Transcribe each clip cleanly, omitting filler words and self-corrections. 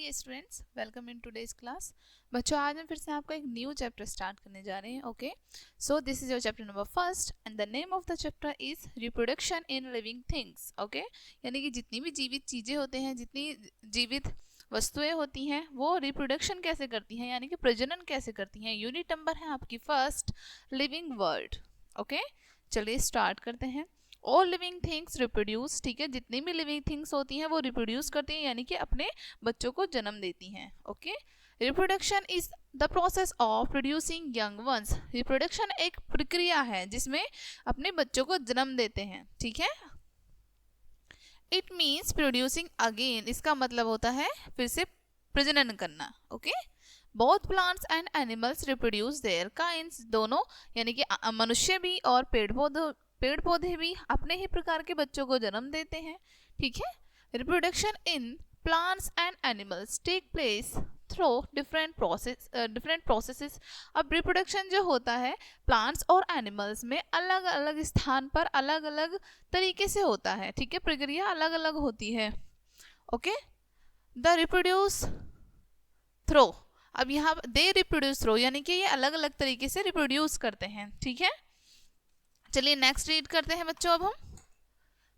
Dear students, welcome in today's class. बच्चों, आज हम फिर से आपका एक न्यू चैप्टर स्टार्ट करने जा रहे हैं। Okay, so this is your chapter number first and the name of the chapter is reproduction in living things. Okay, यानी कि जितनी भी जीवित चीज़ें होते हैं, जितनी जीवित वस्तुएं होती हैं, वो रिप्रोडक्शन कैसे करती हैं, यानी कि प्रजनन कैसे करती हैं। यूनिट नंबर है आपकी फर्स्ट, लिविंग वर्ल्ड। ओके, चलिए स्टार्ट करते हैं। ऑल लिविंग थिंग्स रिप्रोड्यूस, ठीक है, जितनी भी लिविंग थिंग्स होती हैं वो रिप्रोड्यूस करती हैं, यानी कि अपने बच्चों को जन्म देती हैं। Okay, reproduction is the process of producing young ones. Reproduction एक प्रक्रिया है जिसमें अपने बच्चों को जन्म देते हैं। ठीक है, इट मीन्स प्रोड्यूसिंग अगेन, इसका मतलब होता है फिर से प्रजनन करना। Okay, both plants and animals reproduce their kinds, दोनों यानी कि मनुष्य भी और पेड़ पौधे भी अपने ही प्रकार के बच्चों को जन्म देते हैं। ठीक है, reproduction in plants and animals take place through different processes. अब रिप्रोडक्शन जो होता है प्लांट्स और एनिमल्स में अलग अलग स्थान पर अलग अलग तरीके से होता है। ठीक है, प्रक्रिया अलग अलग होती है। ओके, द रिप्रोड्यूस थ्रो, अब यहाँ दे रिप्रोड्यूस थ्रो, यानी कि ये अलग अलग तरीके से रिप्रोड्यूस करते हैं। ठीक है, चलिए नेक्स्ट रीड करते हैं बच्चों। अब हम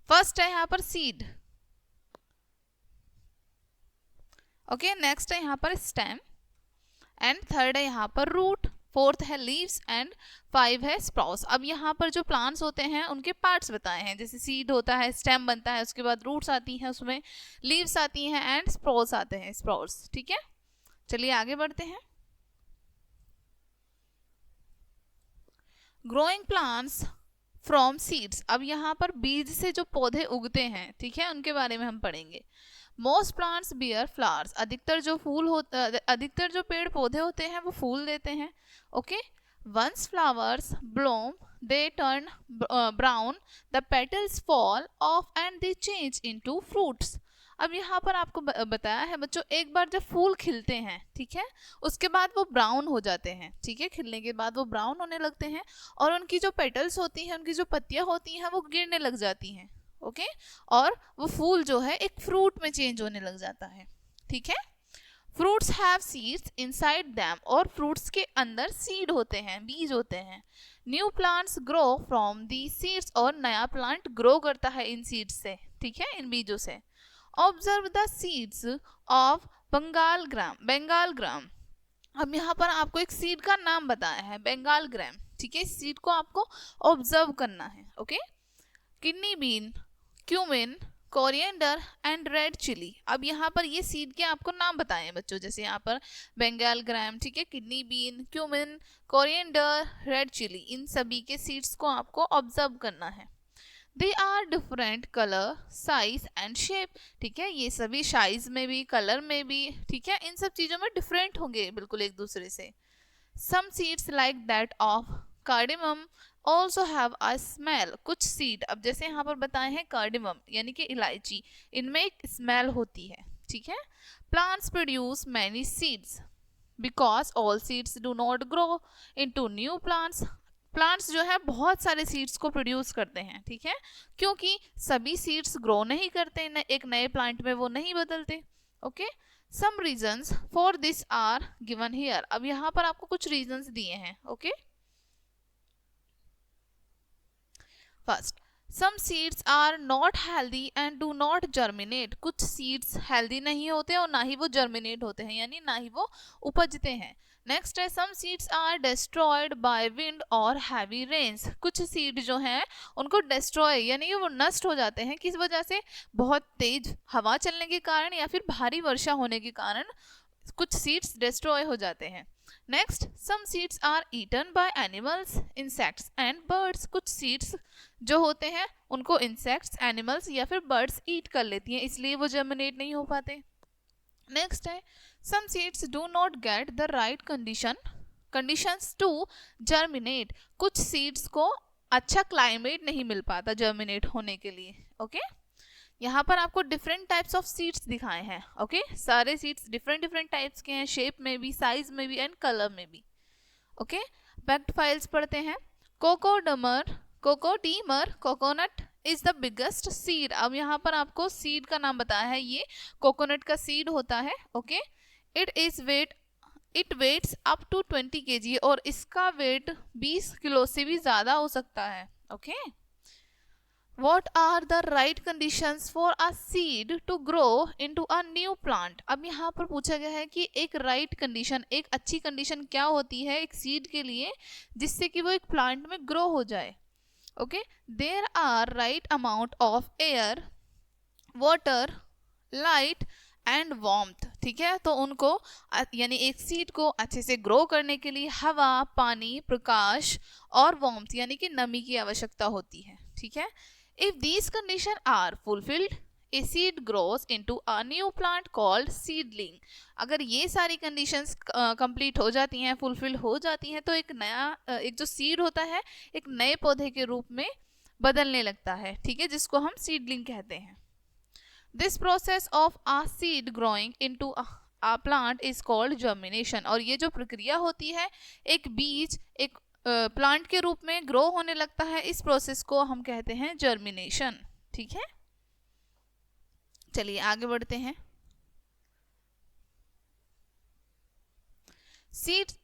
फर्स्ट है यहाँ पर सीड। ओके, नेक्स्ट है यहाँ पर स्टेम एंड थर्ड है यहाँ पर रूट, फोर्थ है लीव्स एंड 5 है स्प्राउट्स। अब यहाँ पर जो प्लांट्स होते हैं उनके पार्ट्स बताए हैं, जैसे सीड होता है, स्टेम बनता है, उसके बाद रूट्स आती हैं, उसमें लीव्स आती हैं एंड स्प्राउट्स आते हैं, स्प्राउट्स। ठीक है, चलिए आगे बढ़ते हैं। ग्रोइंग प्लांट्स फ्रॉम सीड्स, अब यहाँ पर बीज से जो पौधे उगते हैं, ठीक है, उनके बारे में हम पढ़ेंगे। मोस्ट प्लांट्स बियर फ्लावर्स, अधिकतर जो पेड़ पौधे होते हैं वो फूल देते हैं। Okay, once flowers bloom they turn brown, the petals fall off and they change into fruits. अब यहाँ पर आपको बताया है बच्चों, एक बार जब फूल खिलते हैं, ठीक है, उसके बाद वो ब्राउन हो जाते हैं। ठीक है, खिलने के बाद वो ब्राउन होने लगते हैं और उनकी जो पेटल्स होती हैं, उनकी जो पत्तियां होती हैं, वो गिरने लग जाती हैं। ओके, और वो फूल जो है एक फ्रूट में चेंज होने लग जाता है। ठीक है, fruits have seeds inside them, और फ्रूट्स के अंदर सीड होते हैं, बीज होते हैं। New plants grow from the seeds, और नया प्लांट ग्रो करता है इन सीड्स से। ठीक है, इन बीजों से। Observe the seeds of Bengal gram. अब यहाँ पर आपको एक सीड का नाम बताया है, बंगाल ग्राम। ठीक है, इस सीड को आपको ऑब्जर्व करना है। Okay, kidney bean, cumin, coriander and red chilli. अब यहाँ पर ये सीड के आपको नाम बताए हैं बच्चों, जैसे यहाँ पर बंगाल ग्राम, ठीक है, kidney bean, cumin, coriander, red chilli, इन सभी के सीड्स को आपको ऑब्जर्व करना है। They are different colour, size and shape, ठीक है, ये सभी साइज में भी, कलर में भी, ठीक है, इन सब चीजों में डिफरेंट होंगे बिल्कुल एक दूसरे से। Some seeds like that of cardamom also have a smell, कुछ सीड, अब जैसे यहाँ पर बताए हैं कार्डिमम यानी कि इलायची, इनमें एक स्मेल होती है। ठीक है, plants produce many seeds because all seeds do not grow into new plants. Plants जो है बहुत सारे सीड्स को प्रोड्यूस करते हैं। ठीक है, क्योंकि सभी सीड्स ग्रो नहीं करते, एक नए प्लांट में वो नहीं बदलते। Okay, some reasons for this are given here, अब यहाँ पर आपको कुछ रीजंस दिए हैं। Okay, first, some seeds are not healthy and do not germinate, कुछ सीड्स हेल्दी नहीं होते और ना ही वो जर्मिनेट होते हैं, यानी ना ही वो उपजते हैं। नेक्स्ट है, some seeds are destroyed by wind और हैवी रेन्स, कुछ सीड जो हैं उनको डिस्ट्रॉय यानी कि वो नष्ट हो जाते हैं, किस वजह से, बहुत तेज हवा चलने के कारण या फिर भारी वर्षा होने के कारण कुछ सीड्स डिस्ट्रॉय हो जाते हैं। Next, some seeds are eaten by animals, insects and birds, कुछ सीड्स जो होते हैं उनको इंसेक्ट्स, एनिमल्स या फिर बर्ड्स ईट कर लेती हैं, इसलिए वो जर्मिनेट नहीं हो पाते। नेक्स्ट है, some seeds do not get the right conditions to germinate, कुछ सीड्स को अच्छा क्लाइमेट नहीं मिल पाता जर्मिनेट होने के लिए। ओके, यहाँ पर आपको डिफरेंट टाइप्स ऑफ सीड्स दिखाए हैं। ओके, सारे सीड्स डिफरेंट टाइप्स के हैं, शेप में भी, साइज में भी एंड कलर में भी। ओके, फैक्ट फाइल्स पढ़ते हैं। Coco de mer coconut is the biggest seed. अब यहाँ पर आपको सीड का नाम बताया है, ये कोकोनट का सीड होता है। Okay, it weighs up to 20 kg, और इसका वेट 20 किलो से भी ज्यादा हो सकता है। Okay, What are the right conditions for a seed to grow into a new plant? अब यहाँ पर पूछा गया है कि एक right condition, एक अच्छी condition क्या होती है एक seed के लिए जिससे कि वो एक plant में grow हो जाए। Okay, there are right amount of air, water, light and warmth। ठीक है, तो उनको यानी एक सीड को अच्छे से ग्रो करने के लिए हवा, पानी, प्रकाश और warmth यानी कि नमी की आवश्यकता होती है। ठीक है, if these conditions are fulfilled, a seed grows into a new plant called seedling। अगर ये सारी कंडीशंस कंप्लीट हो जाती हैं, फुलफिल हो जाती हैं, तो एक नया एक जो सीड होता है एक नए पौधे के रूप में बदलने लगता है। ठीक है, जिसको हम सीडलिंग कहते हैं। This process of a seed growing into a plant is called germination। और ये जो प्रक्रिया होती है एक बीज एक प्लांट के रूप में ग्रो होने लगता है, इस प्रोसेस को हम कहते हैं जर्मिनेशन। ठीक है, चलिए आगे बढ़ते हैं। Seeds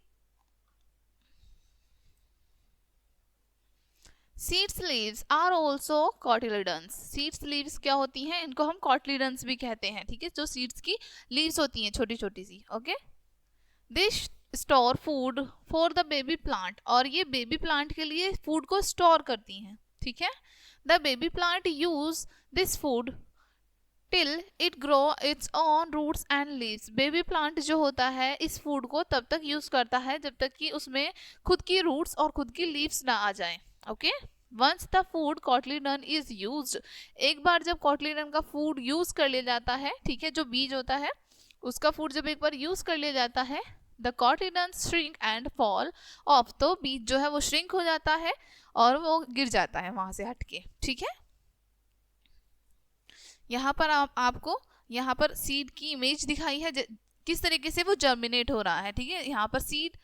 leaves are also cotyledons. Seeds leaves क्या होती हैं, इनको हम कॉटिलेडन्स भी कहते हैं। ठीक है, जो सीड्स की लीव्स होती हैं छोटी छोटी सी। Okay, this store food for the baby plant, और ये बेबी प्लांट के लिए फूड को स्टोर करती हैं। ठीक है, the baby plant use this food till it grow its own roots and leaves. Baby plant जो होता है इस फूड को तब तक यूज करता है जब तक कि उसमें खुद की रूट्स और खुद की लीव्स ना आ जाएं। Okay, once the food cotyledon is used, एक बार जब कॉटिलेडन का फूड यूज कर लिया जाता है, ठीक है, जो बीज होता है उसका फूड जब एक बार यूज कर लिया जाता है, the cotyledons shrink and fall of, तो बीज जो है वो श्रिंक हो जाता है और वो गिर जाता है वहां से हटके। ठीक है, यहाँ पर आपको यहाँ पर सीड की इमेज दिखाई है किस तरीके से वो जर्मिनेट हो रहा है। ठीक है, यहाँ पर seed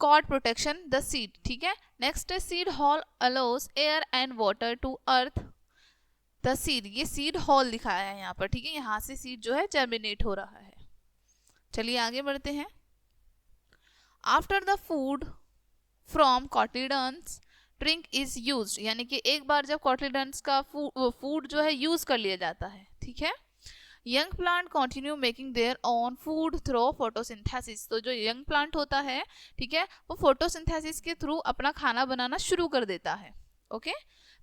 coat protection the seed. ठीक है, नेक्स्ट है seed hole allows air and water to earth the seed. ये सीड हॉल दिखाया है यहाँ पर। ठीक है, यहाँ से सीड जो है जर्मिनेट हो रहा है। चलिए आगे बढ़ते हैं। After the food from cotyledons drink is used, यानी कि एक बार जब कॉटिलेडन्स का फूड जो है यूज कर लिया जाता है। ठीक है, young plant continue making their own food through photosynthesis. तो जो यंग प्लांट होता है, ठीक है, वो फोटोसिंथेसिस के थ्रू अपना खाना बनाना शुरू कर देता है। ओके,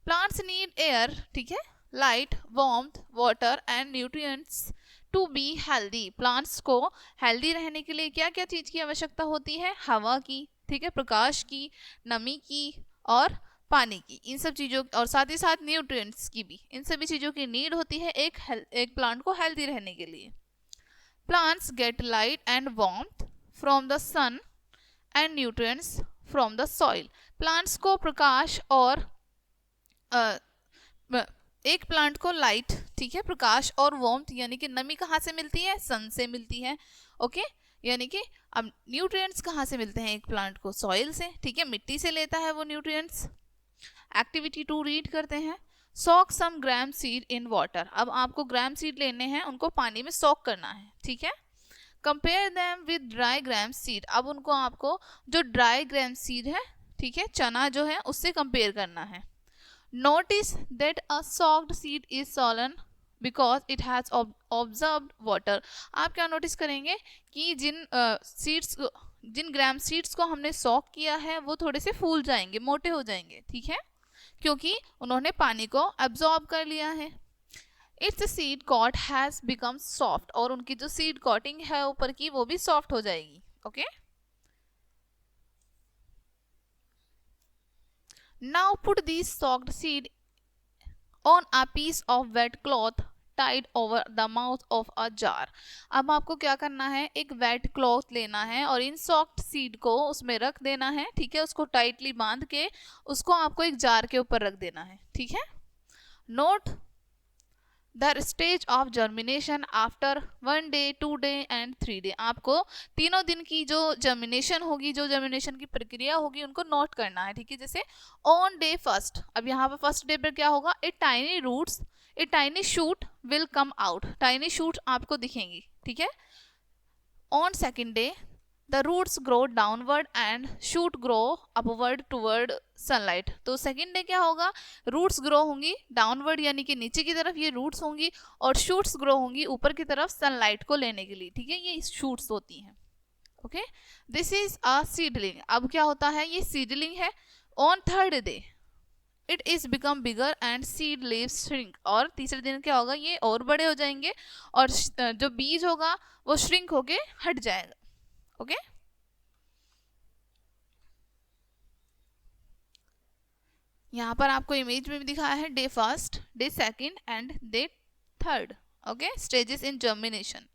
प्लांट्स नीड एयर, ठीक है, light, warmth, water and nutrients to be healthy. Plants को हेल्दी रहने के लिए क्या क्या चीज की आवश्यकता होती है, हवा की, ठीक है, प्रकाश की, नमी की और पानी की, इन सब चीज़ों और साथ ही साथ न्यूट्रिएंट्स की भी, इन सभी चीज़ों की नीड होती है एक प्लांट को हेल्दी रहने के लिए। Plants get light and warmth from the sun and nutrients from the soil. Plants को प्रकाश और एक प्लांट को लाइट, ठीक है, प्रकाश और वार्मथ यानी कि नमी कहाँ से मिलती है, सन से मिलती है। ओके, यानी कि अब न्यूट्रिएंट्स कहाँ से मिलते हैं एक प्लांट को, सॉइल से। ठीक है, मिट्टी से लेता है वो न्यूट्रिएंट्स। एक्टिविटी 2 रीड करते हैं। Soak some gram seed in water. अब आपको ग्राम सीड लेने हैं, उनको पानी में सॉक करना है। ठीक है, compare them with dry gram seed. अब उनको आपको जो ड्राई ग्राम सीड है, ठीक है, चना जो है, उससे कंपेयर करना है। Notice that a soaked seed is swollen because it has observed water. आप क्या नोटिस करेंगे कि जिन ग्राम सीड्स को हमने सॉक किया है वो थोड़े से फूल जाएंगे, मोटे हो जाएंगे। ठीक है, क्योंकि उन्होंने पानी को एब्जॉर्ब कर लिया है। Its seed coat has become soft, और उनकी जो सीड कॉटिंग है ऊपर की वो भी सॉफ्ट हो जाएगी। Okay, now put this soaked seed on a piece of wet cloth tied over the mouth of a jar. अब आपको क्या करना है, एक वेट क्लॉथ लेना है और इन सॉफ्ट सीड को उसमें रख देना है। ठीक है, उसको टाइटली बांध के उसको आपको एक जार के ऊपर रख देना है। ठीक है, note the stage of germination after 1 day 2 day and 3 day. आपको तीनों दिन की जो जर्मिनेशन होगी, जो जर्मिनेशन की प्रक्रिया होगी, उनको नोट करना है, ठीक है। जैसे ऑन डे फर्स्ट, अब यहाँ पर फर्स्ट डे पर क्या होगा, a tiny roots a tiny shoot will come out, tiny shoot आपको दिखेंगी, ठीक है। On second day the roots grow downward and shoot grow upward toward sunlight. तो सेकेंड डे क्या होगा, रूट्स ग्रो होंगी डाउनवर्ड यानी कि नीचे की तरफ ये रूट्स होंगी, और शूट्स ग्रो होंगी ऊपर की तरफ सनलाइट को लेने के लिए, ठीक है। ये शूट्स होती हैं, okay. This is a seedling. अब क्या होता है, ये सीडलिंग है। On third day it is become bigger and seed leaves shrink. और तीसरे दिन क्या होगा, ये और बड़े हो जाएंगे और जो बीज होगा वो श्रिंक होके हट जाएगा, ओके। यहाँ पर आपको इमेज में भी दिखाया है day first, day second and day third, okay, stages in germination.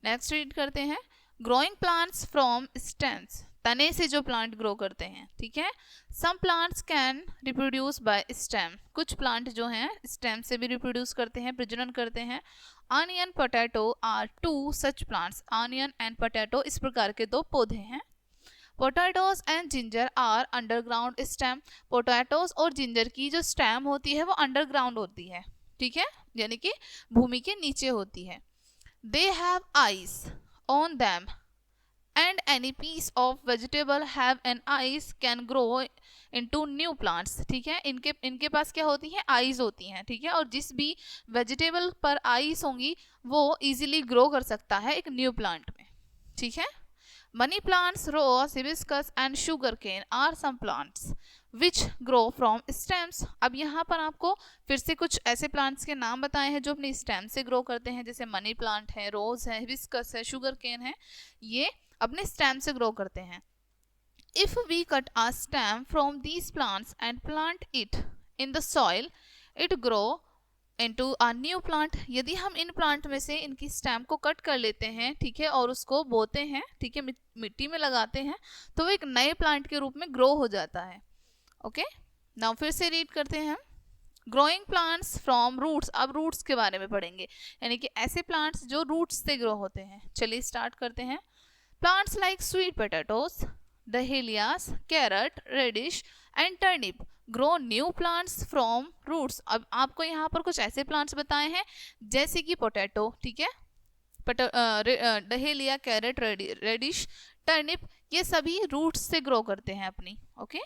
Next read करते हैं, ग्रोइंग प्लांट्स फ्रॉम स्टेम्स। तने से जो प्लांट ग्रो करते हैं, ठीक है। Some plants can reproduce by stem. कुछ प्लांट जो हैं स्टेम से भी रिप्रोड्यूस करते हैं, प्रजनन करते हैं। Onion potato are two such plants. Onion and potato इस प्रकार के दो पौधे हैं। Potatoes and ginger are underground stem. Potatoes और जिंजर की जो स्टेम होती है वो अंडरग्राउंड होती है, ठीक है, यानी कि भूमि के नीचे होती है। They have eyes on them and any piece of vegetable have an eyes can grow into new plants, ठीक है। इनके पास क्या होती है, आईज होती हैं, ठीक है। और जिस भी वेजिटेबल पर आईज होंगी वो इजीली ग्रो कर सकता है एक न्यू प्लांट में, ठीक है। Money plants, rose, hibiscus and sugar cane are some plants which grow from stems. अब यहाँ पर आपको फिर से कुछ ऐसे प्लांट्स के नाम बताए हैं जो अपनी स्टेम से ग्रो करते हैं, जैसे मनी प्लांट है, रोज है, हिबिस्कस है, शुगर केन है, ये अपने स्टेम से ग्रो करते हैं। If we cut a stem from these plants and plant it in the soil it grow into a new plant. यदि हम इन प्लांट में से इनकी स्टेम को कट कर लेते हैं, ठीक है, और उसको बोते हैं, ठीक है, मिट्टी में लगाते हैं, तो वो एक नए प्लांट के रूप में ग्रो हो जाता है, ओके। नाउ फिर से रीड करते हैं, ग्रोइंग प्लांट्स फ्रॉम रूट्स। अब रूट्स के बारे में पढ़ेंगे, यानी कि ऐसे प्लांट्स जो रूट्स से ग्रो होते हैं। चलिए स्टार्ट करते हैं। Plants like sweet potatoes, dahlias, carrot, radish and turnip grow new plants from roots। अब आपको यहाँ पर कुछ ऐसे प्लांट्स बताए हैं जैसे कि पोटैटो, ठीक है, डहेलिया, कैरेट, रेडिश, टर्निप, ये सभी रूट्स से ग्रो करते हैं अपनी, okay.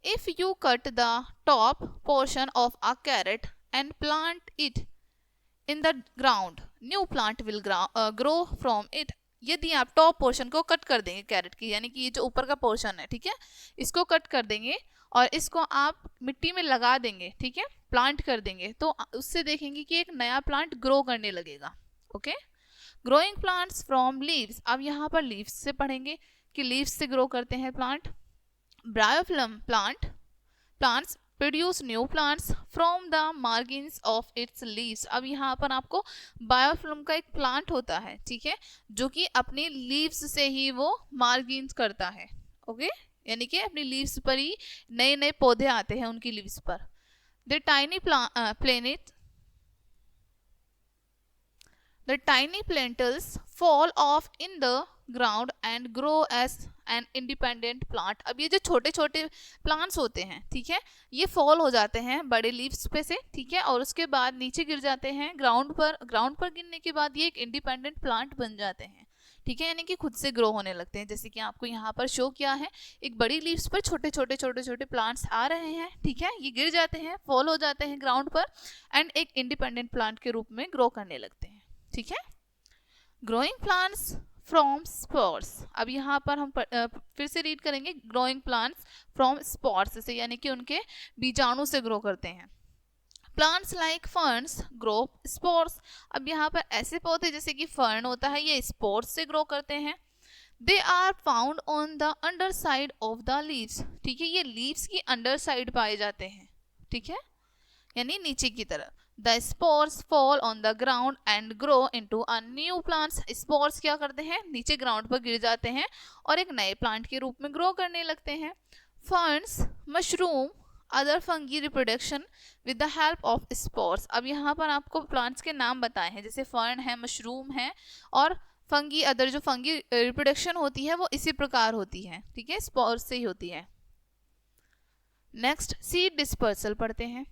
If you cut the top portion of a carrot and plant it in the ground new plant will grow from it. यदि आप टॉप पोर्शन को कट कर देंगे कैरेट की, यानी कि ये जो ऊपर का पोर्शन है, ठीक है, इसको कट कर देंगे और इसको आप मिट्टी में लगा देंगे, ठीक है, प्लांट कर देंगे, तो उससे देखेंगे कि एक नया प्लांट ग्रो करने लगेगा, okay. Growing plants from leaves. अब यहाँ पर लीव्स से पढ़ेंगे कि लीव्स से ग्रो करते हैं plant. Bryophyllum plants produce new plants from the margins of its leaves. अब यहाँ पर आपको बायोफिल्म का एक प्लांट होता है, ठीक है, जो कि अपनी लीव्स से ही वो मार्जिन्स करता है, ओके, यानी कि अपनी लीव्स पर ही नए नए पौधे आते हैं उनकी लीव्स पर। The tiny plantlets fall off in the ground and grow as an independent plant. अब ये जो छोटे छोटे प्लांट्स होते हैं, ठीक है, ये फॉल हो जाते हैं बड़े लीव्स पे से, ठीक है, और उसके बाद नीचे गिर जाते हैं ग्राउंड पर गिरने के बाद ये एक इंडिपेंडेंट प्लांट बन जाते हैं, ठीक है, यानी कि खुद से ग्रो होने लगते हैं। जैसे कि आपको यहाँ पर शो किया है, एक बड़ी लीव्स पर छोटे छोटे प्लांट्स आ रहे हैं, ठीक है, ये गिर जाते हैं, फॉल हो जाते हैं ग्राउंड पर एंड एक इंडिपेंडेंट प्लांट के रूप में ग्रो करने लगते हैं, ठीक है। Growing plants from spores. अब यहाँ पर हम फिर से रीड करेंगे, ग्रोइंग प्लांट्स फ्रॉम स्पोर्स से, यानी कि उनके बीजाणु से ग्रो करते हैं। Plants like ferns grow spores. अब यहाँ पर ऐसे पौधे जैसे कि फर्न होता है, ये स्पोर्स से ग्रो करते हैं। They are found on the under side of the leaves, ठीक है, ये लीव्स की अंडर साइड पाए जाते हैं, ठीक है, यानी नीचे की तरफ। The spores fall on the ground and grow into a new plants। Spores क्या करते हैं, नीचे ग्राउंड पर गिर जाते हैं और एक नए प्लांट के रूप में ग्रो करने लगते हैं। Ferns, mushroom other fungi reproduction with the help of spores. अब यहाँ पर आपको प्लांट्स के नाम बताए हैं, जैसे फर्न है, मशरूम है, और फंगी अदर जो फंगी रिप्रोडक्शन होती है वो इसी प्रकार होती है, ठीक है, स्पोर्स से ही होती है। नेक्स्ट सीड डिस्पर्सल पढ़ते हैं।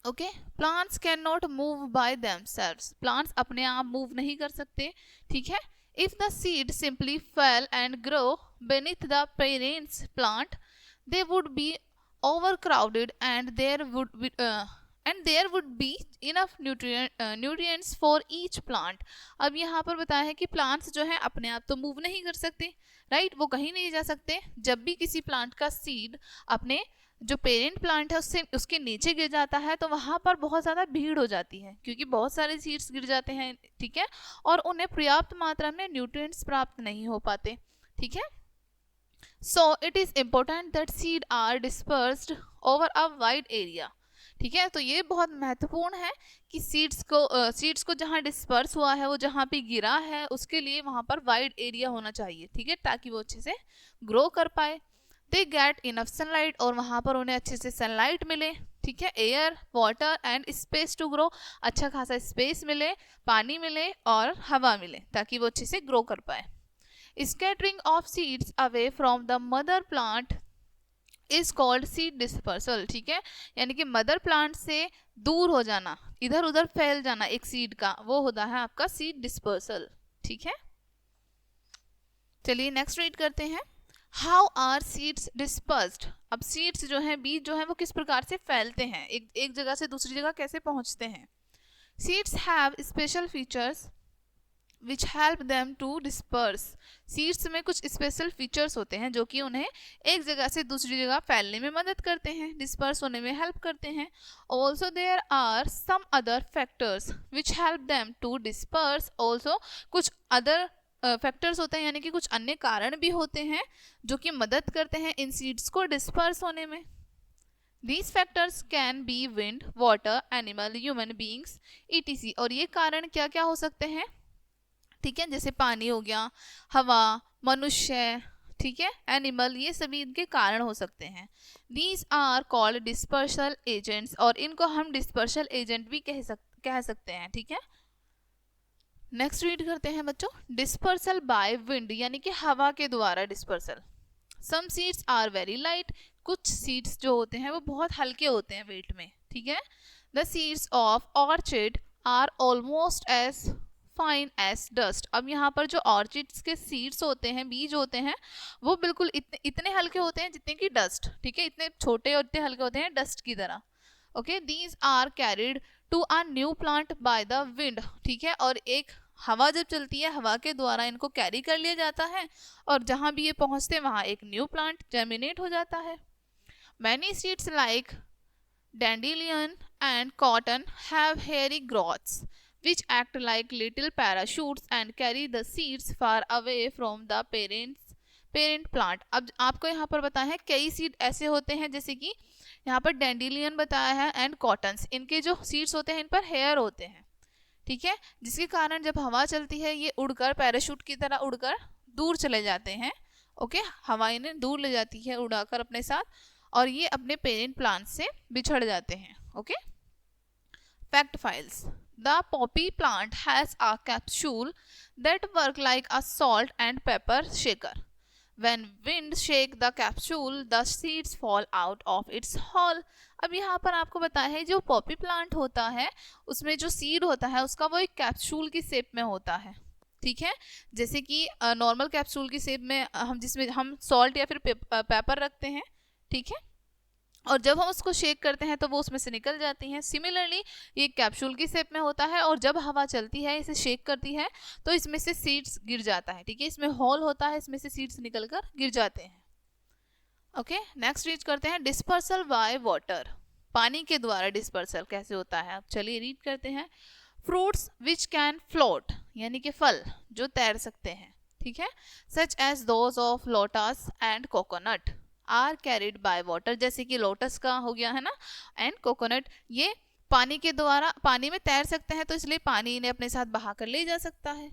Okay, plants can not move by themselves, plants अपने आप मूव नहीं कर सकते, ठीक है। If the seed simply fail and grow beneath the parent plant, they would be overcrowded and there would be enough nutrients for each plant। अब यहाँ पर बताया है कि प्लांट्स जो है अपने आप तो मूव नहीं कर सकते, राइट, वो कहीं नहीं जा सकते। जब भी किसी प्लांट का सीड अपने जो पेरेंट प्लांट है उससे उसके नीचे गिर जाता है तो वहां पर बहुत ज़्यादा भीड़ हो जाती है, क्योंकि बहुत सारे सीड्स गिर जाते हैं, ठीक है, और उन्हें पर्याप्त मात्रा में न्यूट्रिएंट्स प्राप्त नहीं हो पाते, ठीक है। So it is important that seed are dispersed over a wide area, ठीक है। तो ये बहुत महत्वपूर्ण है कि सीड्स को जहाँ डिस्पर्स हुआ है, वो जहाँ पे गिरा है, उसके लिए वहाँ पर वाइड एरिया होना चाहिए, ठीक है, ताकि वो अच्छे से ग्रो कर पाए। दे गेट इनफ सनलाइट, और वहाँ पर उन्हें अच्छे से सनलाइट मिले, ठीक है, air, water and space to grow, अच्छा खासा स्पेस मिले, पानी मिले और हवा मिले, ताकि वो अच्छे से ग्रो कर पाए। Scattering of seeds away from the mother plant is called seed dispersal, ठीक है, यानी कि मदर प्लांट से दूर हो जाना, इधर उधर फैल जाना एक सीड का, वो होता है आपका सीड डिस्पर्सल, ठीक है। चलिए नेक्स्ट रीड करते हैं। How are seeds dispersed. अब सीड्स जो हैं, बीज जो हैं, वो किस प्रकार से फैलते हैं, एक जगह से दूसरी जगह कैसे पहुंचते हैं। Seeds have special features which help them to disperse. Seeds में कुछ स्पेशल फीचर्स होते हैं जो कि उन्हें एक जगह से दूसरी जगह फैलने में मदद करते हैं, डिस्पर्स होने में हेल्प करते हैं। Also there are some other factors which help them to disperse. Also कुछ अदर फैक्टर्स होते हैं, यानी कि कुछ अन्य कारण भी होते हैं जो कि मदद करते हैं इन सीड्स को डिस्पर्स होने में। These factors can be wind, water, animal, human beings, etc। और ये कारण क्या क्या हो सकते हैं, ठीक है, जैसे पानी हो गया, हवा, मनुष्य, ठीक है, एनिमल, ये सभी इनके कारण हो सकते हैं। These are called dispersal agents, और इनको हम डिस्पर्सल एजेंट भी कह सकते हैं, ठीक है। नेक्स्ट रीड करते हैं बच्चों। डिस्पर्सल बाय विंड, यानी कि हवा के द्वारा dispersal. Some seeds are very light, कुछ सीड्स जो होते हैं वो बहुत हल्के होते हैं वेट में, ठीक है। The seeds of orchid are almost as fine as dust. अब यहाँ पर जो ऑर्चिड्स के सीड्स होते हैं, बीज होते हैं, वो बिल्कुल इतने हल्के होते हैं जितने की डस्ट, ठीक है, इतने छोटे और इतने हल्के होते हैं डस्ट की तरह। Okay, these are carried to a new plant by the wind, ठीक है, और एक हवा जब चलती है, हवा के द्वारा इनको कैरी कर लिया जाता है, और जहाँ भी ये पहुँचते हैं वहाँ एक न्यू प्लांट जर्मिनेट हो जाता है। Many seeds like dandelion and cotton have hairy growths which act like little parachutes and carry the seeds far away from the parent plant। अब आपको यहाँ पर बताया है कई सीड ऐसे होते हैं, जैसे कि यहाँ पर डैंडिलियन बताया है एंड कॉटन्स, इनके जो सीड्स होते हैं इन पर हेयर होते हैं, ठीक है, जिसके कारण जब हवा चलती है ये उड़कर पैराशूट की तरह उड़कर दूर चले जाते हैं। ओके, हवा इन्हें दूर ले जाती है उड़ाकर अपने साथ, और ये अपने पेरेंट प्लांट से बिछड़ जाते हैं। Okay, fact files. The poppy plant has a capsule that works like a salt and pepper shaker. When wind shake the capsule, the seeds fall out of its hull। अब यहाँ पर आपको बताया है जो पॉपी प्लांट होता है उसमें जो सीड होता है उसका वो एक कैप्सूल की शेप में होता है, ठीक है, जैसे कि नॉर्मल कैप्सूल की शेप में हम जिसमें हम सॉल्ट या फिर पेपर रखते हैं, ठीक है, और जब हम उसको शेक करते हैं तो वो उसमें से निकल जाती हैं। सिमिलरली ये कैप्सूल की शेप में होता है, और जब हवा चलती है इसे शेक करती है तो इसमें से सीड्स गिर जाता है, ठीक है, इसमें होल होता है, इसमें से सीड्स निकलकर गिर जाते हैं। ओके, नेक्स्ट रीड करते हैं डिस्पर्सल बाय वाटर, पानी के द्वारा डिस्पर्सल कैसे होता है। अब चलिए रीड करते हैं। फ्रूट्स विच कैन फ्लोट, यानी कि फल जो तैर सकते हैं, ठीक है, such as those of lotus and coconut are carried by water, जैसे कि लोटस का हो गया है ना, एंड कोकोनट, ये पानी के द्वारा पानी में तैर सकते हैं, तो इसलिए पानी इन्हें अपने साथ बहा कर ले जा सकता है।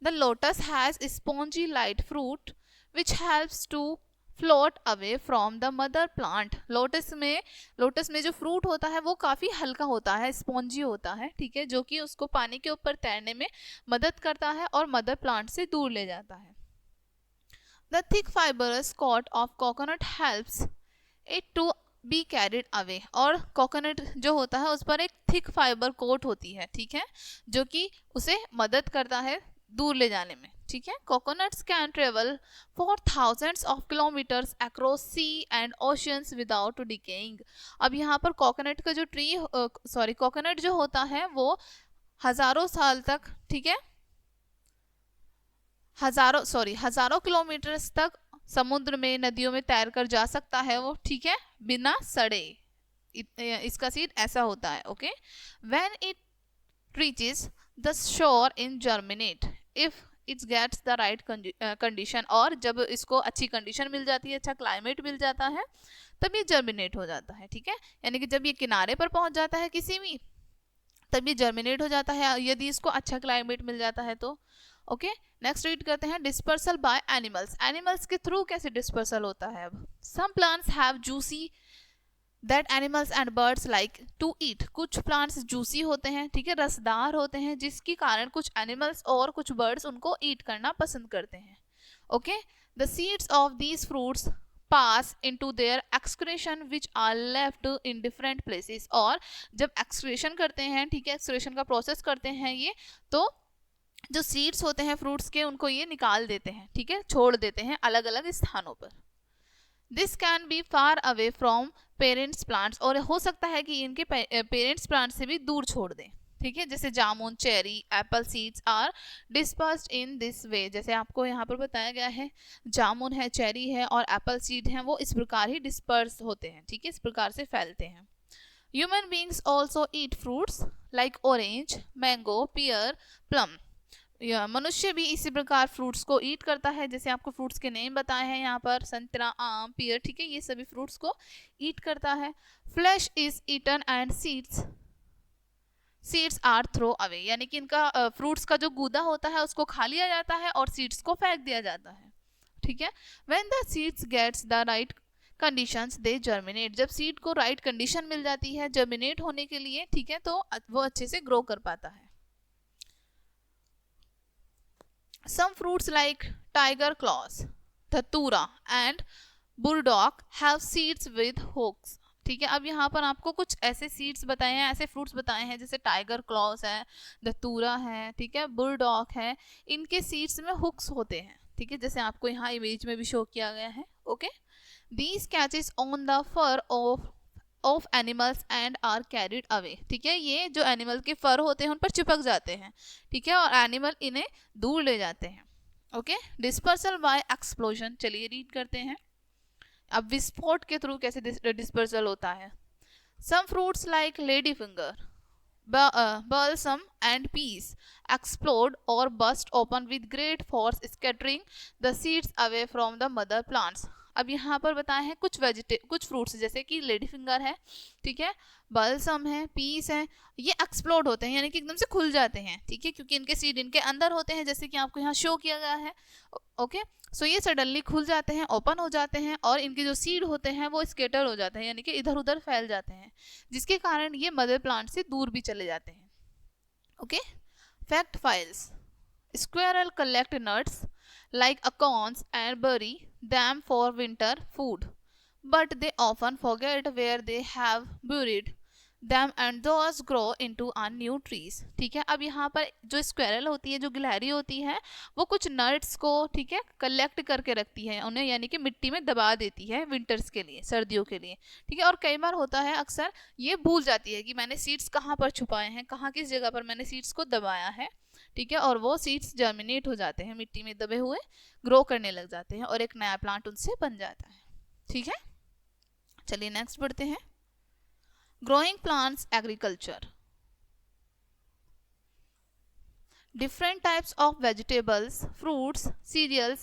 The lotus has spongy light fruit which helps to float away from the mother plant. Lotus में जो फ्रूट होता है वो काफी हल्का होता है, स्पॉन्जी होता है, ठीक है, जो कि उसको पानी के ऊपर तैरने में मदद करता है और मदर प्लांट से दूर ले जाता है। The thick fibrous coat of coconut helps it to be carried away. और कोकोनट जो होता है उस पर एक थिक फाइबर कोट होती है, ठीक है, जो कि उसे मदद करता है दूर ले जाने में, ठीक है। Coconuts can travel for thousands of kilometres across sea and oceans without decaying. अब यहाँ पर कोकोनट का जो कोकोनट जो होता है वो हजारों साल तक, ठीक है, हजारों किलोमीटर्स तक समुद्र में, नदियों में तैर कर जा सकता है वो, ठीक है, बिना सड़े। इसका सीड ऐसा होता है, okay. When it reaches the shore in germinate if its gets the right condition. और जब इसको अच्छी कंडीशन मिल जाती है, अच्छा क्लाइमेट मिल जाता है, तब ये जर्मिनेट हो जाता है, ठीक है। यानी कि जब ये किनारे पर पहुंच जाता है किसी भी, तब ये जर्मिनेट हो जाता है, यदि इसको अच्छा क्लाइमेट मिल जाता है तो, ओके। नेक्स्ट रीड करते हैं डिस्पर्सल बाय एनिमल्स। एनिमल्स के थ्रू कैसे डिस्पर्सल होता है। अब some plants have juicy that animals and birds like to eat. कुछ प्लांट्स जूसी होते हैं, ठीक है, रसदार होते हैं, जिसके कारण कुछ एनिमल्स और कुछ बर्ड्स उनको ईट करना पसंद करते हैं, okay. The seeds of these fruits pass into their excretion which are left in different places. और जब एक्सक्रीशन करते हैं, ठीक है, एक्सक्रीशन का प्रोसेस करते हैं ये, तो जो सीड्स होते हैं फ्रूट्स के उनको ये निकाल देते हैं, ठीक है, छोड़ देते हैं अलग अलग स्थानों पर। This can be far away from parents plants. और हो सकता है कि इनके पेरेंट्स प्लांट से भी दूर छोड़ दें, ठीक है, जैसे जामुन, cherry, apple seeds are dispersed in this way. जैसे आपको यहाँ पर बताया गया है, जामुन है, चेरी है और एप्पल सीड है, वो इस प्रकार ही डिस्पर्स होते हैं, ठीक है, इस प्रकार से फैलते हैं। Human beings also eat fruits like orange, mango, pear, plum. मनुष्य भी इसी प्रकार फ्रूट्स को ईट करता है, जैसे आपको फ्रूट्स के नेम बताए हैं यहाँ पर, संतरा, आम, पियर, ठीक है, ये सभी फ्रूट्स को ईट करता है। Flesh is eaten and seeds are throw away. यानी कि इनका फ्रूट्स का जो गूदा होता है उसको खा लिया जाता है और सीड्स को फेंक दिया जाता है, ठीक है। When the seeds gets the right conditions they germinate. जब सीड को राइट कंडीशन मिल जाती है जर्मिनेट होने के लिए, ठीक है, तो वो अच्छे से ग्रो कर पाता है। Some fruits like tiger claws, धतूरा and burdock have seeds with hooks। ठीक है, अब यहाँ पर आपको कुछ ऐसे सीड्स बताए हैं, ऐसे फ्रूट्स बताए हैं, जैसे टाइगर क्लॉस है, धतूरा है, ठीक है, बुलडॉग है, इनके सीड्स में हुक्स होते हैं, ठीक है, जैसे आपको यहाँ इमेज में भी शो किया गया है, okay. These catches on the fur of animals and are carried away। ठीक है, ये जो एनिमल के फर होते हैं उन पर चिपक जाते हैं, ठीक है, और एनिमल इन्हें दूर ले जाते हैं, ओके। डिस्पर्सल बाय एक्सप्लोजन, चलिए रीड करते हैं। अब विस्फोट के थ्रू कैसे डिस्पर्सल होता है। Some fruits like lady finger, balsam and peas explode or burst open with great force, scattering the seeds away from the mother plants। अब यहाँ पर बताए हैं कुछ फ्रूट्स, जैसे कि लेडी फिंगर है, ठीक है, बल्सम है, पीस है, ये एक्सप्लोड होते हैं, यानी कि एकदम से खुल जाते हैं, ठीक है, क्योंकि इनके सीड इनके अंदर होते हैं, जैसे कि आपको यहाँ शो किया गया है, ओके। सो ये सडनली खुल जाते हैं, ओपन हो जाते हैं, और इनके जो सीड होते हैं वो स्केटर हो जाते हैं, यानी कि इधर उधर फैल जाते हैं, जिसके कारण ये मदर प्लांट से दूर भी चले जाते हैं, okay. Fact files. Squirrel collect nuts like acorns and bury them for winter food, but they often forget where they have buried them and those grow into new trees। ठीक है, अब यहाँ पर जो स्क्वेरल होती है, जो गिलहरी होती है, वो कुछ नट्स को, ठीक है, कलेक्ट करके रखती है उन्हें, यानी कि मिट्टी में दबा देती है विंटर्स के लिए, सर्दियों के लिए, ठीक है। और कई बार होता है, अक्सर ये भूल जाती है कि मैंने सीड्स कहाँ पर छुपाए हैं, कहाँ किस जगह पर मैंने सीड्स को दबाया है, ठीक है, और वो सीड्स जर्मिनेट हो जाते हैं, मिट्टी में दबे हुए ग्रो करने लग जाते हैं और एक नया प्लांट उनसे बन जाता है, ठीक है। चलिए नेक्स्ट बढ़ते हैं। Growing plants agriculture. Different types of vegetables, fruits, cereals,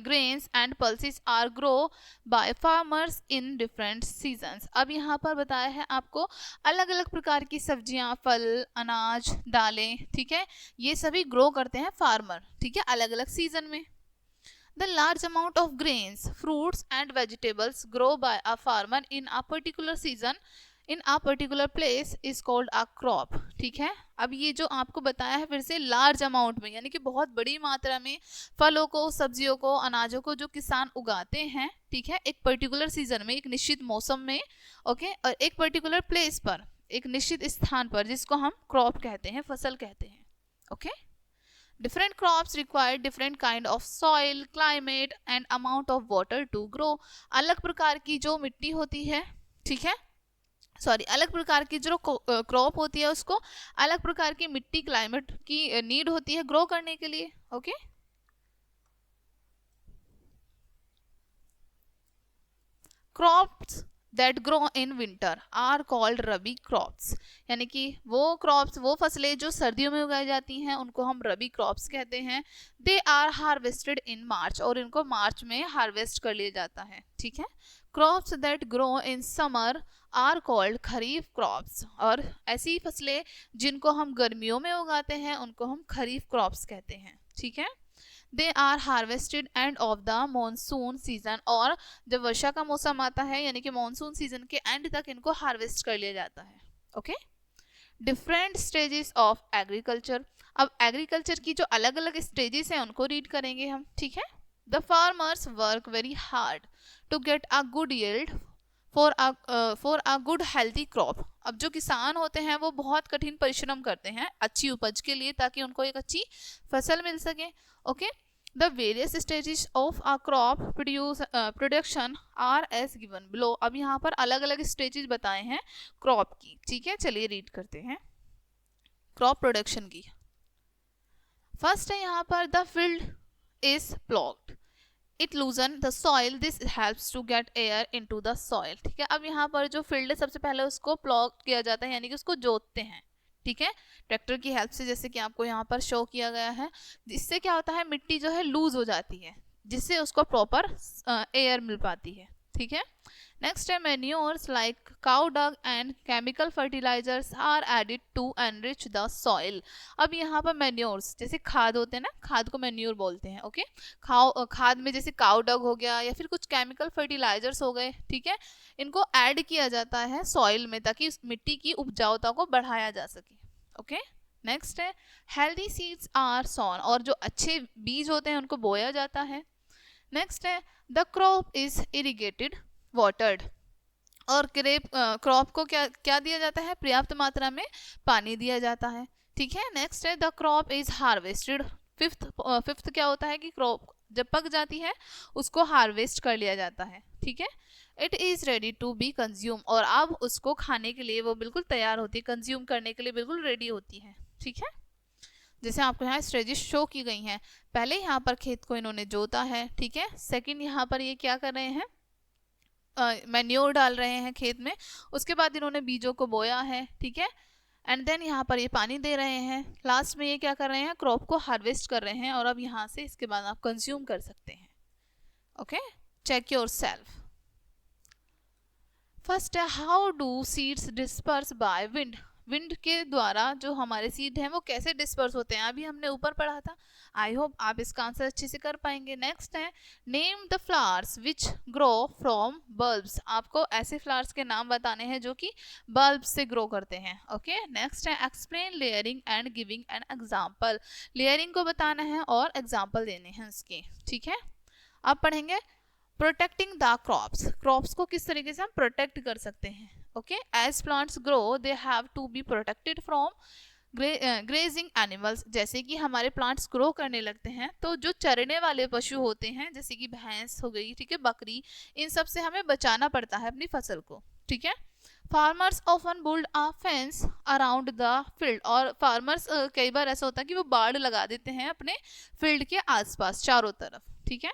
grains and pulses are grown by farmers in different seasons। अब यहाँ पर बताया है आपको अलग अलग प्रकार की सब्जियां, फल, अनाज, दालें, ठीक है, ये सभी ग्रो करते हैं फार्मर, ठीक है, अलग अलग सीजन में। The large amount of grains, fruits and vegetables grow by a farmer in a particular season in a particular place is called a crop. ठीक है, अब ये जो आपको बताया है फिर से लार्ज अमाउंट में, यानी कि बहुत बड़ी मात्रा में फलों को, सब्जियों को, अनाजों को जो किसान उगाते हैं, ठीक है, एक पर्टिकुलर सीजन में, एक निश्चित मौसम में, ओके, और एक पर्टिकुलर प्लेस पर, एक निश्चित स्थान पर, जिसको हम क्रॉप कहते हैं, फसल कहते हैं, okay. Different crops require different kind of soil, climate and amount of water to grow. अलग प्रकार की जो मिट्टी होती है, ठीक है, सॉरी, अलग प्रकार की जो क्रॉप होती है उसको अलग प्रकार की मिट्टी, क्लाइमेट की नीड होती है ग्रो करने के लिए, okay. Crops that grow in winter are called rabi crops, यानी कि वो क्रॉप्स, वो फसलें जो सर्दियों में उगाई जाती हैं उनको हम रबी क्रॉप्स कहते हैं। दे आर हार्वेस्टेड इन मार्च, और इनको मार्च में हार्वेस्ट कर लिया जाता है, ठीक है। Crops that grow in summer are called kharif crops, और ऐसी फसलें जिनको हम गर्मियों में उगाते हैं उनको हम खरीफ क्रॉप्स कहते हैं, ठीक है। They are harvested end of the monsoon season, और जब वर्षा का मौसम आता है यानी कि मॉनसून सीजन के एंड तक इनको हार्वेस्ट कर लिया जाता है, okay. Different stages of agriculture, अब एग्रीकल्चर की जो अलग अलग स्टेजेस हैं उनको रीड करेंगे हम, ठीक है। The farmers work very hard to get a good yield for a good healthy crop, अब जो किसान होते हैं वो बहुत कठिन परिश्रम करते हैं अच्छी उपज के लिए, ताकि उनको एक अच्छी फसल मिल सके, okay. The various stages of a crop production are as given below. अब यहाँ पर अलग अलग स्टेजेस बताए हैं क्रॉप की, ठीक है, चलिए रीड करते हैं क्रॉप प्रोडक्शन की। फर्स्ट है यहाँ पर the field is ploughed, it loosen the soil, this helps to get air into the soil, ठीक है। अब यहाँ पर जो फील्ड है सबसे पहले उसको प्लॉग किया जाता है, यानी कि उसको जोतते हैं, ठीक है, ट्रैक्टर की हेल्प से, जैसे कि आपको यहाँ पर शो किया गया है। इससे क्या होता है, मिट्टी जो है लूज हो जाती है, जिससे उसको प्रॉपर एयर मिल पाती है, ठीक है। नेक्स्ट है manures like cow dung and chemical fertilisers are added to enrich the soil. अब यहाँ पर मैन्योर्स जैसे खाद होते हैं ना, खाद को मैन्योर बोलते हैं, ओके। खाद में जैसे काउ डग हो गया या फिर कुछ केमिकल फर्टिलाइजर्स हो गए, ठीक है, इनको ऐड किया जाता है सॉइल में ताकि उस मिट्टी की उपजाऊता को बढ़ाया जा सके, ओके। नेक्स्ट है हेल्दी सीड्स आर सॉन, और जो अच्छे बीज होते हैं उनको बोया जाता है। नेक्स्ट है the crop is irrigated watered, और क्रॉप को क्या क्या दिया जाता है, पर्याप्त मात्रा में पानी दिया जाता है, ठीक है। नेक्स्ट है the crop is harvested, fifth क्या होता है कि क्रॉप जब पक जाती है उसको हार्वेस्ट कर लिया जाता है, ठीक है। It is ready to be consume, और अब उसको खाने के लिए वो बिल्कुल तैयार होती है, कंज्यूम करने के लिए बिल्कुल रेडी होती है, ठीक है। जैसे आपको यहाँ स्टेजेस शो की गई हैं, पहले यहाँ पर खेत को इन्होंने जोता है, ठीक है। सेकंड यहाँ पर ये क्या कर रहे हैं, मैन्योर डाल रहे हैं खेत में, उसके बाद इन्होंने बीजों को बोया है, ठीक है, एंड देन यहाँ पर ये पानी दे रहे हैं, लास्ट में ये क्या कर रहे हैं, क्रॉप को हार्वेस्ट कर रहे हैं, और अब यहाँ से इसके बाद आप कंज्यूम कर सकते हैं, okay. Check yourself. First है how do seeds disperse by wind, wind के द्वारा जो हमारे सीड हैं वो कैसे डिस्पर्स होते हैं, अभी हमने ऊपर पढ़ा था। आई होप आप इसका आंसर अच्छे से कर पाएंगे। नेक्स्ट है name the flowers which grow from bulbs, आपको ऐसे फ्लावर्स के नाम बताने हैं जो कि बल्ब से ग्रो करते हैं, ओके। नेक्स्ट है explain layering and giving an example, layering को बताना है और एग्जाम्पल देने हैं उसके, ठीक है। अब पढ़ेंगे प्रोटेक्टिंग द क्रॉप्स, क्रॉप्स को किस तरीके से हम प्रोटेक्ट कर सकते हैं, okay. As plants grow they have to be protected from grazing animals, जैसे कि हमारे प्लांट्स ग्रो करने लगते हैं तो जो चरने वाले पशु होते हैं जैसे कि भैंस हो गई, ठीक है, बकरी, इन सब से हमें बचाना पड़ता है अपनी फसल को, ठीक है। Farmers often build a fence around the field, और फार्मर्स कई बार ऐसा होता है कि वो बाड़ लगा देते हैं अपने फील्ड के आसपास चारों तरफ, ठीक है।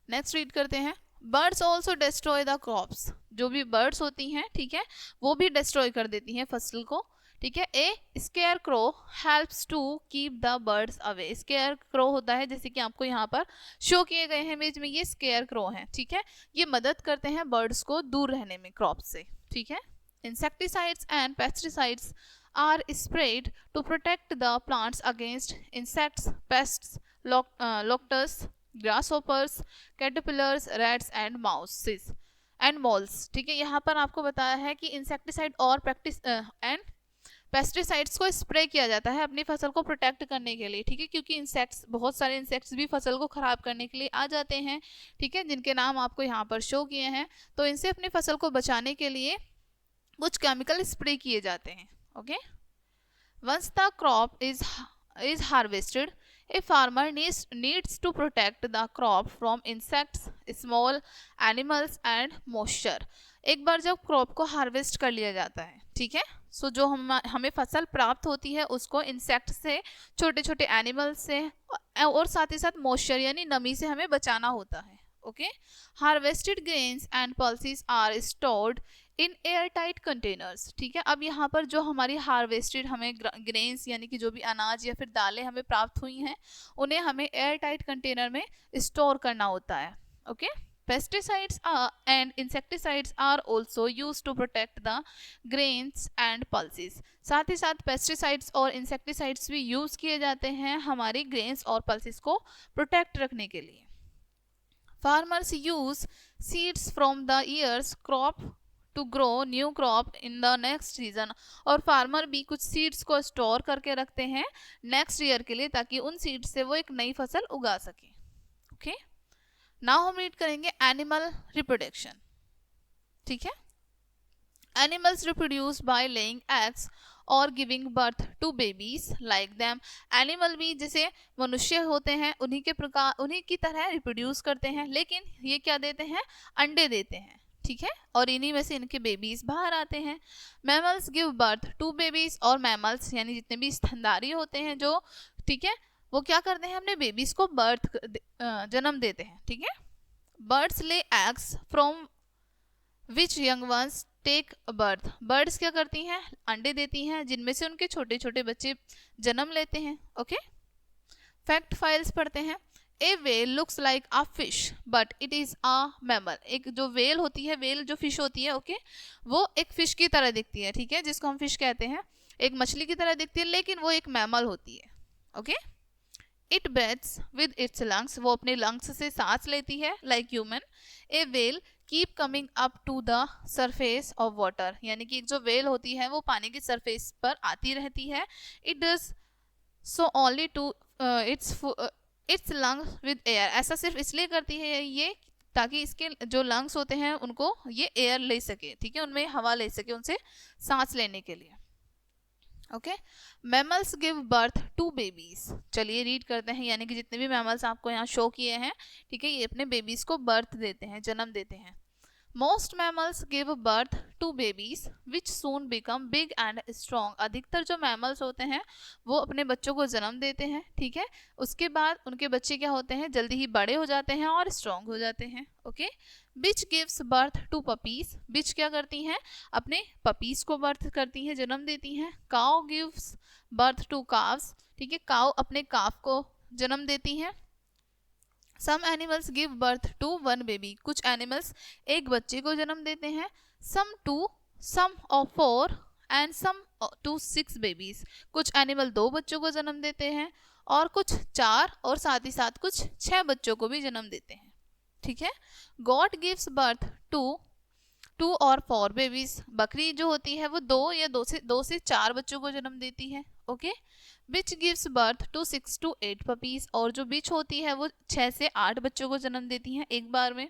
नेक्स्ट रीड करते हैं birds also destroy the crops, जो भी बर्ड्स होती हैं, ठीक है, वो भी डिस्ट्रॉय कर देती हैं फसल को, ठीक है। A scarecrow helps to keep the birds away, scarecrow होता है जैसे कि आपको यहाँ पर शो किए गए हैं इमेज में, ये स्केयर क्रो हैं, ठीक है, ये मदद करते हैं बर्ड्स को दूर रहने में क्रॉप से, ठीक है। Insecticides and pesticides are spread to protect the plants against insects, pests, locusts, grasshoppers, caterpillars, rats and mouses and moles. ठीक है, यहाँ पर आपको बताया है कि इंसेक्टिसाइड और प्रैक्टिस एंड पेस्टिसाइड्स को स्प्रे किया जाता है अपनी फसल को प्रोटेक्ट करने के लिए। ठीक है, क्योंकि इंसेक्ट्स, बहुत सारे इंसेक्ट्स भी फसल को खराब करने के लिए आ जाते हैं। ठीक है, जिनके नाम आपको यहाँ पर शो किए हैं। तो इनसे अपनी फसल को बचाने के लिए कुछ केमिकल स्प्रे किए जाते हैं। Okay, once the crop is harvested, a farmer needs to protect the crop from insects, small animals and moisture। एक बार जब क्रॉप को हार्वेस्ट कर लिया जाता है, ठीक है, सो जो हमें फसल प्राप्त होती है उसको इंसेक्ट से, छोटे छोटे एनिमल से और साथ ही साथ मॉइस्चर यानी नमी से हमें बचाना होता है। Okay, harvested grains and pulses are stored in air tight containers. ठीक है, अब यहाँ पर जो हमारी हार्वेस्टेड हमें ग्रेन्स यानी कि जो भी अनाज या फिर दालें हमें प्राप्त हुई हैं, उन्हें हमें एयर टाइट कंटेनर में स्टोर करना होता है। Okay, pesticides and insecticides are also use to protect the grains and pulses. साथ ही साथ पेस्टिसाइड्स और इंसेक्टिसाइड्स भी यूज किए जाते हैं हमारी ग्रेन्स और पल्सेस को प्रोटेक्ट रखने के लिए। Farmers use seeds from the years crop to grow new crop in the next season. और फार्मर भी कुछ सीड्स को स्टोर करके रखते हैं नेक्स्ट ईयर के लिए, ताकि उन सीड्स से वो एक नई फसल उगा सके। ओके, नाउ हम रीड करेंगे एनिमल रिप्रोडक्शन। ठीक है, animals reproduce by laying eggs और giving birth to babies like them. Animal भी जैसे मनुष्य होते हैं उन्हीं के प्रकार, उन्हीं की तरह रिप्रोड्यूस करते हैं, लेकिन ये क्या देते हैं, अंडे देते हैं। ठीक है, और इन्हीं में से इनके बेबीज बाहर आते हैं। Mammals give birth to babies, और मैमल्स यानी जितने भी स्तनधारी होते हैं जो, ठीक है, वो क्या करते हैं, अपने बेबीज को जन्म देते हैं। ठीक है, birds lay eggs from which young ones take birth. Birds क्या करती हैं, अंडे देती हैं जिनमें से उनके छोटे छोटे बच्चे जन्म लेते हैं। ओके, फैक्ट फाइल्स पढ़ते हैं। A whale looks like a fish but it is a mammal. एक जो वेल होती है, वेल जो फिश होती है, ओके, वो एक फिश की तरह दिखती है। ठीक है, जिसको हम फिश कहते हैं, एक मछली की तरह दिखती है, लेकिन वो एक मैमल होती है। Okay, it breathes with its lungs. वो अपने लंग्स से सांस लेती है like human. A whale keep coming up to the surface of water. यानी कि एक जो वेल होती है वो पानी की सरफेस पर आती रहती है। It does so only to its lungs with air. ऐसा सिर्फ इसलिए करती है ये ताकि इसके जो लंग्स होते हैं उनको ये एयर ले सके। ठीक है, उनमें हवा ले सके, उनसे सांस लेने के लिए। Okay, mammals give birth to babies. चलिए रीड करते हैं, यानी कि जितने भी मैमल्स आपको यहाँ शो किए हैं, ठीक है, ये अपने बेबीज को बर्थ देते हैं, जन्म देते हैं। Most mammals give birth to babies which soon become big and strong. अधिकतर जो मैमल्स होते हैं वो अपने बच्चों को जन्म देते हैं। ठीक है, उसके बाद उनके बच्चे क्या होते हैं, जल्दी ही बड़े हो जाते हैं और स्ट्रॉन्ग हो जाते हैं। Okay, bitch gives birth to puppies. Bitch क्या करती हैं, अपने पपीज को बर्थ करती हैं, जन्म देती हैं। Cow gives birth to calves. ठीक है, काउ अपने काफ को जन्म देती हैं। Some animals give birth to one baby. कुछ एनिमल्स एक बच्चे को जन्म देते हैं। Some two, some of four and some to six babies. कुछ एनिमल दो बच्चों को जन्म देते हैं और कुछ चार, और साथ ही साथ कुछ 6 बच्चों को भी जन्म देते हैं। ठीक है, गॉड गिव्स बर्थ टू और 4 बेबीज। बकरी जो होती है वो दो से 4 बच्चों को जन्म देती है। Okay, bitch gives birth to 6 to 8 puppies. और जो बिच होती है वो 6 से 8 बच्चों को जन्म देती हैं एक बार में।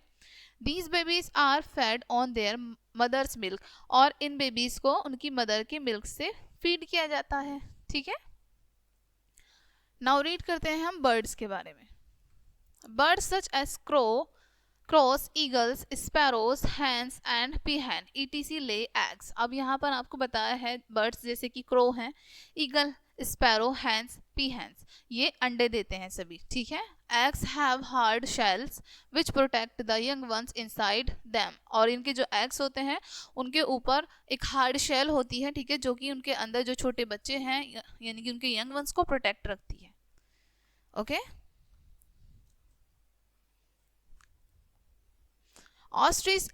These babies are fed on their mothers milk. और इन बेबीज को उनकी मदर के मिल्क से फीड किया जाता है। ठीक है, नाउ रीड करते हैं हम बर्ड्स के बारे में। Birds such as crows, eagles, sparrows, hens and peahen ETC lay eggs. अब यहाँ पर आपको बताया है बर्ड्स जैसे कि क्रो हैं, ईगल, स्पैरो, हैंस, पीहैंस, ये अंडे देते हैं सभी। ठीक है, eggs have hard shells which protect the young ones inside them. और इनके जो एग्स होते हैं उनके ऊपर एक हार्ड शेल होती है। ठीक है, जो कि उनके अंदर जो छोटे बच्चे हैं यानी कि उनके यंग वंस को प्रोटेक्ट रखती है। Okay, ostrich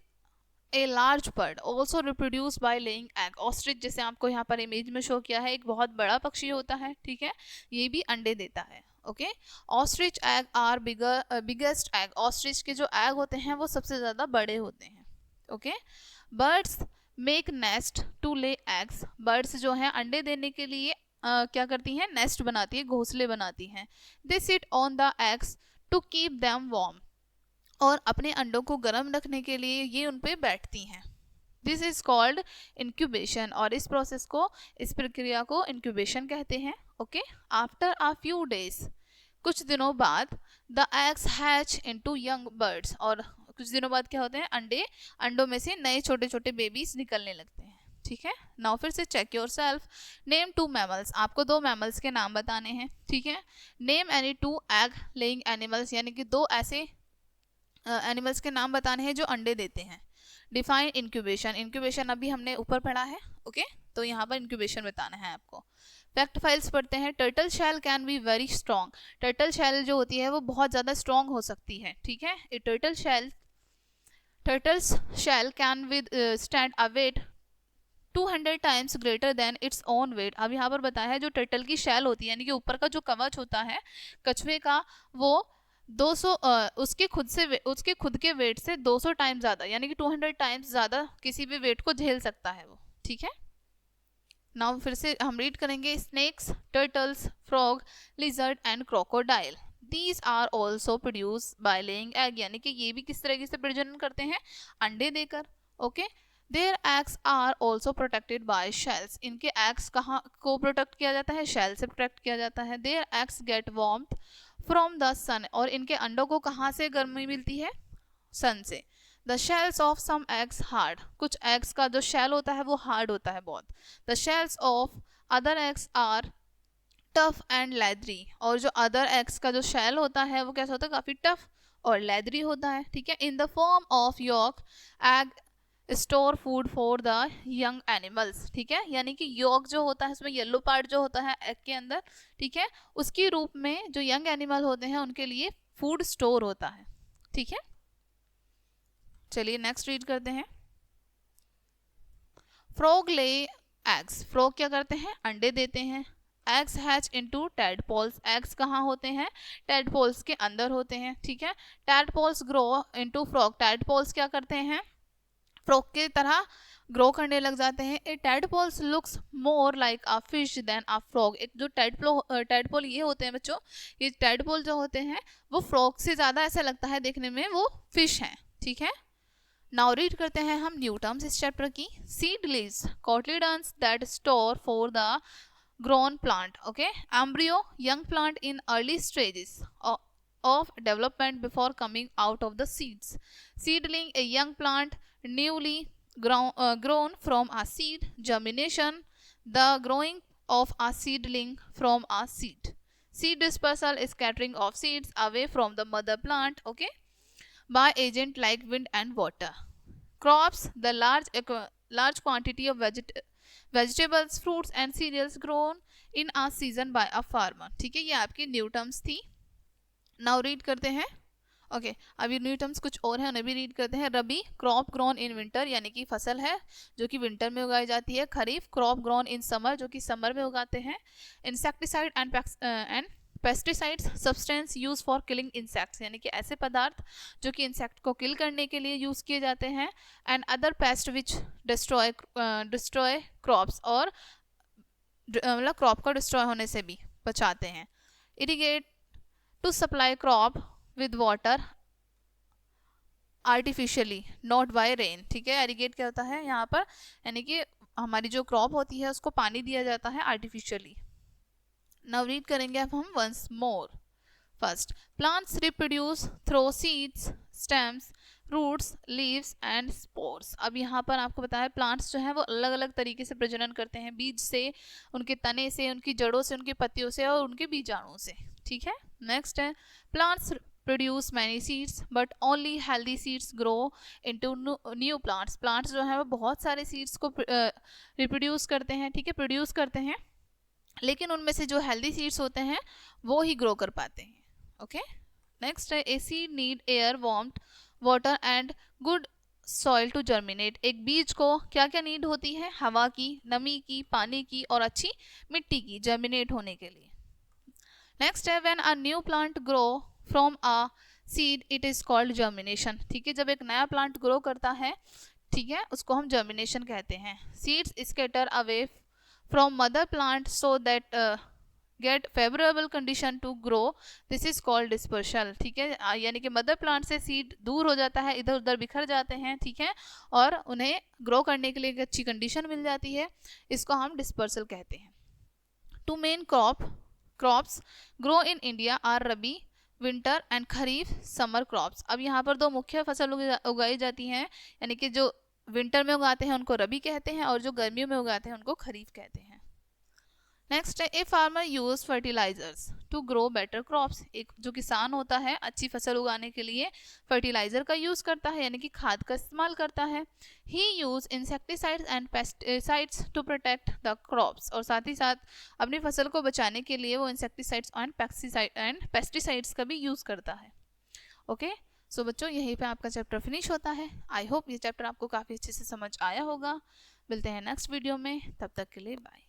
a large bird also reproduce by laying egg. Ostrich जैसे आपको यहाँ पर इमेज में शो किया है, एक बहुत बड़ा पक्षी होता है। ठीक है, ये भी अंडे देता है। Okay. Ostrich egg are biggest egg, ostrich के जो एग होते हैं वो सबसे ज़्यादा बड़े होते हैं। Okay. Birds make nest to lay eggs, birds जो हैं अंडे देने के लिए क्या करती हैं, नेस्ट बनाती है, घोंसले बनाती हैं। They sit on the eggs to keep them warm, और अपने अंडों को गर्म रखने के लिए ये उन पे बैठती हैं। दिस इज कॉल्ड इंक्यूबेशन, और इस प्रोसेस को, इस प्रक्रिया को इंक्यूबेशन कहते हैं। Okay. After a few days, कुछ दिनों बाद, the eggs hatch into young birds, और कुछ दिनों बाद क्या होते हैं, अंडों में से नए छोटे छोटे बेबीज निकलने लगते हैं। ठीक है। नाउ फिर से check yourself. Name 2 mammals, आपको 2 मैमल्स के नाम बताने हैं। ठीक है। Name any 2 egg laying animals, यानी कि 2 ऐसे एनिमल्स के नाम बताने हैं जो अंडे देते हैं। डिफाइन इंक्यूबेशन, इंक्यूबेशन अभी हमने ऊपर पढ़ा है। ओके। तो यहाँ पर इंक्यूबेशन बताना है आपको। फैक्ट फाइल्स पढ़ते हैं। Turtle shell can be very strong, turtle shell जो होती है वो बहुत ज़्यादा स्ट्रॉन्ग हो सकती है। ठीक है। A turtle's shell can withstand a weight 200 times greater than its own weight. अब यहाँ पर बताया है जो टर्टल की शेल होती है, यानी कि ऊपर का जो कवच होता है कछुए का, वो 200 उसके खुद के वेट से 200 टाइम ज़्यादा, यानी कि 200 टाइम्स ज़्यादा किसी भी वेट को झेल सकता है वो। ठीक है। नाउ फिर से हम रीड करेंगे। Snakes, turtles, frog, lizard and crocodile, these are also produce by laying egg, यानी कि ये भी किस तरीके से प्रजनन करते हैं, अंडे देकर। Okay. Their eggs are also protected by shells, इनके एग्स कहाँ को प्रोटेक्ट किया जाता है, शेल से प्रोटेक्ट किया जाता है। Their eggs get warmth from the sun, और इनके अंडों को कहाँ से गर्मी मिलती है, सन से। The shells of some eggs hard, कुछ एग्स का जो शेल होता है वो हार्ड होता है बहुत। The shells of other eggs are tough and leathery, और जो अदर एग्स का जो शेल होता है वो कैसा होता है, काफ़ी टफ और लेदरी होता है। ठीक है। In the form of York egg store food for the young animals. ठीक है। यानी कि यॉक जो होता है, इसमें येलो पार्ट जो होता है एग के अंदर, ठीक है, उसकी रूप में जो यंग एनिमल होते हैं उनके लिए फूड स्टोर होता है। ठीक है। चलिए नेक्स्ट रीड करते हैं। फ्रॉग ले एग्स, फ्रॉग क्या करते हैं, अंडे देते हैं। Eggs hatch into tadpoles, eggs कहाँ होते हैं, टैडपोल्स के अंदर होते हैं। ठीक है। Tadpoles grow into frog, tadpoles क्या करते हैं, फ्रॉग की तरह ग्रो करने लग जाते हैं। A tadpoles looks more like a fish than a frog, एक जो टैडपोल ये होते हैं बच्चों, ये टैडपोल जो होते हैं वो फ्रॉग से ज़्यादा ऐसा लगता है देखने में वो फिश हैं। ठीक है। नाउ रीड करते हैं हम न्यू टर्म्स इस चैप्टर की। Seedlings, cotyledons that store for the grown plant. Okay. Embryo, young plant in early stages of development before coming out of the seeds. Seedling, a young plant newly grown from a seed. Germination, the growing of a seedling from a seed. Seed dispersal is scattering of seeds away from the mother plant, okay, by agent like wind and water. Crops, the large quantity of vegetables, fruits and cereals grown in a season by a farmer. ठीक है। ये आपकी new terms थी। Now read करते हैं। Okay. अभी new terms कुछ और हैं, उन्हें भी रीड करते हैं। रबी, क्रॉप ग्रोन इन विंटर, यानी कि फसल है जो कि विंटर में उगाई जाती है। खरीफ, क्रॉप ग्रोन इन समर, जो कि समर में उगाते हैं। Insecticide and pesticides, substance use for killing insects, यानी कि ऐसे पदार्थ जो कि इंसेक्ट को किल करने के लिए यूज किए जाते हैं। And other paste which destroy crops, और मतलब क्रॉप को डिस्ट्रॉय होने से भी बचाते हैं। Irrigate, to supply crop with water artificially not by rain. ठीक है। इरिगेट क्या होता है यहाँ पर, यानी कि हमारी जो क्रॉप होती है उसको पानी दिया जाता है आर्टिफिशियली। नाउ रीड करेंगे अब हम once more. First, plants reproduce through seeds, stems, roots, leaves and spores. अब यहाँ पर आपको बताया प्लांट्स जो है वो अलग अलग तरीके से प्रजनन करते हैं, बीज से, उनके तने से, उनकी जड़ों से, उनकी पत्तियों से और उनके बीजाणुओं से। ठीक है। नेक्स्ट है, plants produce many seeds but only healthy seeds grow into new plants. Plants जो है वो बहुत सारे सीड्स को रिप्रोड्यूस करते हैं, ठीक है, प्रोड्यूस करते हैं, लेकिन उनमें से जो हेल्दी सीड्स होते हैं वो ही ग्रो कर पाते हैं। ओके। नेक्स्ट है, a seed need air, warmth, water and good soil to germinate. एक बीज को क्या क्या नीड होती है, हवा की, नमी की, पानी की और अच्छी मिट्टी की जर्मिनेट होने के लिए। नेक्स्ट है when a new plant grow from a seed it is called germination. ठीक है, जब एक नया प्लांट ग्रो करता है, ठीक है, उसको हम जर्मिनेशन कहते हैं। Seeds scatter away from mother plant so that get favourable condition to grow, this is called dispersal. ठीक है, यानी कि मदर प्लांट से सीड दूर हो जाता है, इधर उधर बिखर जाते हैं, ठीक है, और उन्हें ग्रो करने के लिए एक अच्छी कंडीशन मिल जाती है, इसको हम डिस्पर्सल कहते हैं। Two main crops grow in India are rabi, winter and kharif summer crops. अब यहाँ पर दो मुख्य फसल उगाई जाती हैं, यानी कि जो विंटर में उगाते हैं उनको रबी कहते हैं, और जो गर्मियों में उगाते हैं उनको खरीफ कहते हैं। नेक्स्ट है a farmer use fertilisers to grow better crops. एक जो किसान होता है अच्छी फसल उगाने के लिए फर्टिलाइजर का यूज करता है, यानी कि खाद का इस्तेमाल करता है। He use insecticides and pesticides to protect the crops, और साथ ही साथ अपनी फसल को बचाने के लिए वो इंसेक्टिसाइड्स एंड पेस्टिसाइड्स का भी यूज करता है। ओके, सो बच्चों यहीं पे आपका चैप्टर फिनिश होता है। आई होप ये चैप्टर आपको काफ़ी अच्छे से समझ आया होगा। मिलते हैं नेक्स्ट वीडियो में, तब तक के लिए बाय।